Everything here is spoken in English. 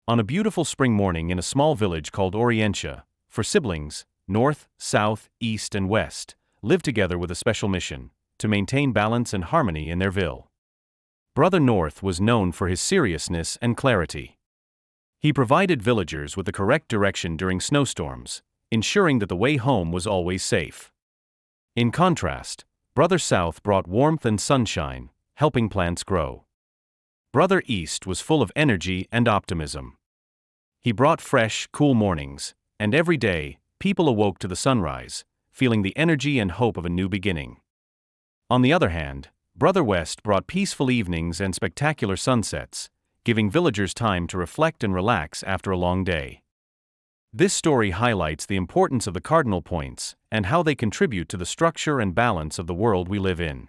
On a beautiful spring morning in a small village called Orientia, four siblings, north, south, east, and west, lived together with a special mission: to maintain balance and harmony in their ville. Brother North was known for his seriousness and clarity. He provided villagers with the correct direction during snowstorms, ensuring that the way home was always safe. In contrast, Brother South brought warmth and sunshine, helping plants grow. Brother East was full of energy and optimism. He brought fresh, cool mornings, and every day, people awoke to the sunrise, feeling the energy and hope of a new beginning. On the other hand, Brother West brought peaceful evenings and spectacular sunsets, giving villagers time to reflect and relax after a long day. This story highlights the importance of the cardinal points and how they contribute to the structure and balance of the world we live in.